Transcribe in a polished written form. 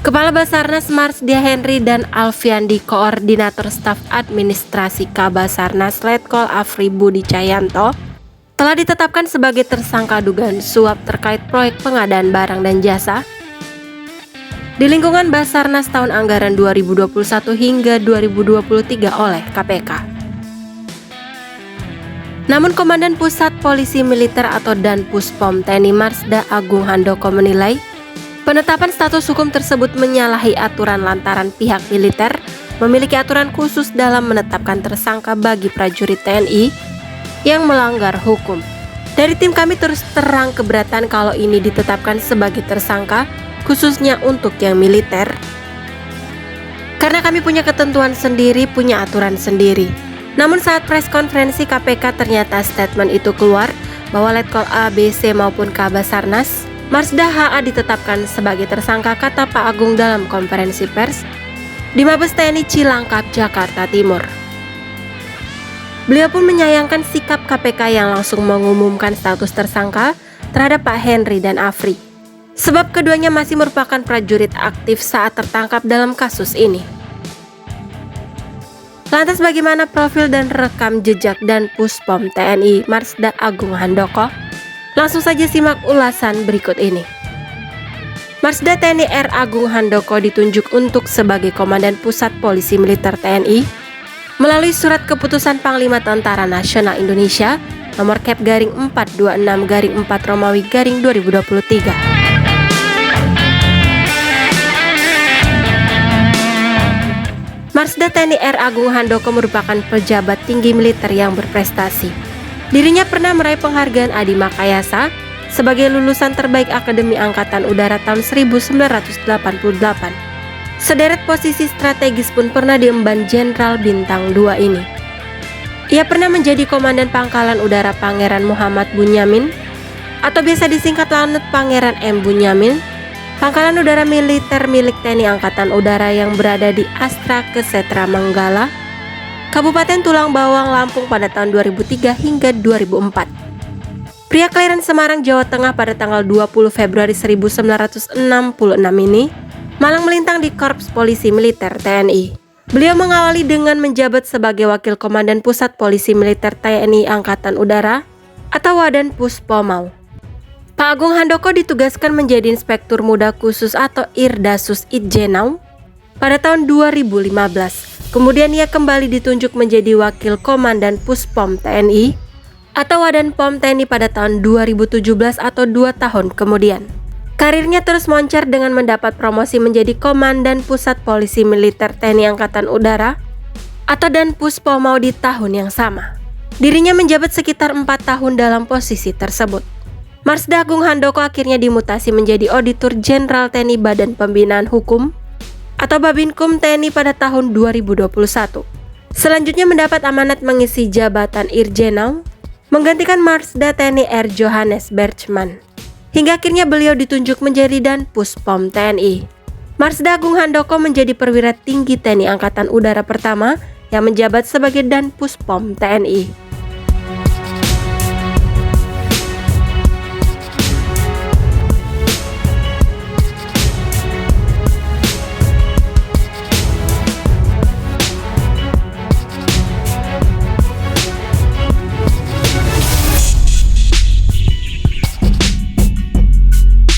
Kepala Basarnas Marsdia Henry dan Alfiandi, Koordinator Staf Administrasi Kabasarnas Letkol Afri Budi Cahyanto, telah ditetapkan sebagai tersangka dugaan suap terkait proyek pengadaan barang dan jasa di lingkungan Basarnas tahun anggaran 2021 hingga 2023 oleh KPK. Namun Komandan Pusat Polisi Militer atau Danpuspom TNI Marsda Agung Handoko menilai penetapan status hukum tersebut menyalahi aturan lantaran pihak militer memiliki aturan khusus dalam menetapkan tersangka bagi prajurit TNI yang melanggar hukum. Dari tim kami terus terang keberatan kalau ini ditetapkan sebagai tersangka, khususnya untuk yang militer. Karena kami punya ketentuan sendiri, punya aturan sendiri. Namun saat press konferensi KPK ternyata statement itu keluar bahwa Letkol A, B, C maupun Kabasarnas Marsda HA ditetapkan sebagai tersangka, kata Pak Agung dalam konferensi pers di Mabes TNI Cilangkap, Jakarta Timur. Beliau pun menyayangkan sikap KPK yang langsung mengumumkan status tersangka terhadap Pak Henry dan Afri, sebab keduanya masih merupakan prajurit aktif saat tertangkap dalam kasus ini. Lantas bagaimana profil dan rekam jejak Danpuspom TNI Marsda Agung Handoko? Langsung saja simak ulasan berikut ini. Marsda TNI R. Agung Handoko ditunjuk untuk sebagai Komandan Pusat Polisi Militer TNI melalui Surat Keputusan Panglima Tentara Nasional Indonesia nomor Kep garing 426 garing 4 Romawi garing 2023. Marsda TNI R. Agung Handoko merupakan pejabat tinggi militer yang berprestasi. Dirinya pernah meraih penghargaan Adi Makayasa sebagai lulusan terbaik Akademi Angkatan Udara tahun 1988. Sederet posisi strategis pun pernah diemban Jenderal Bintang 2 ini. Ia pernah menjadi Komandan Pangkalan Udara Pangeran Muhammad Bunyamin atau biasa disingkat Lanut Pangeran M. Bunyamin, Pangkalan Udara Militer milik TNI Angkatan Udara yang berada di Astra Kesetra Manggala, Kabupaten Tulang Bawang, Lampung pada tahun 2003 hingga 2004. Pria kelahiran Semarang, Jawa Tengah pada tanggal 20 Februari 1966 ini malang melintang di Korps Polisi Militer TNI. Beliau mengawali dengan menjabat sebagai Wakil Komandan Pusat Polisi Militer TNI Angkatan Udara atau Wadanpuspomau. Pak Agung Handoko ditugaskan menjadi Inspektur Muda Khusus atau Irdasus Itjenau pada tahun 2015. Kemudian ia kembali ditunjuk menjadi Wakil Komandan Puspom TNI atau Wadanpom TNI pada tahun 2017 atau 2 tahun kemudian. Karirnya terus moncer dengan mendapat promosi menjadi Komandan Pusat Polisi Militer TNI Angkatan Udara atau Danpuspomau di tahun yang sama. Dirinya menjabat sekitar 4 tahun dalam posisi tersebut. Marsda Agung Handoko akhirnya dimutasi menjadi Auditor Jenderal TNI Badan Pembinaan Hukum atau Babinkum TNI pada tahun 2021. Selanjutnya mendapat amanat mengisi jabatan Irjenau, menggantikan Marsda TNI R. Johannes Berchman. Hingga akhirnya beliau ditunjuk menjadi Danpuspom TNI. Marsda Agung Handoko menjadi perwira tinggi TNI Angkatan Udara pertama yang menjabat sebagai Danpuspom TNI.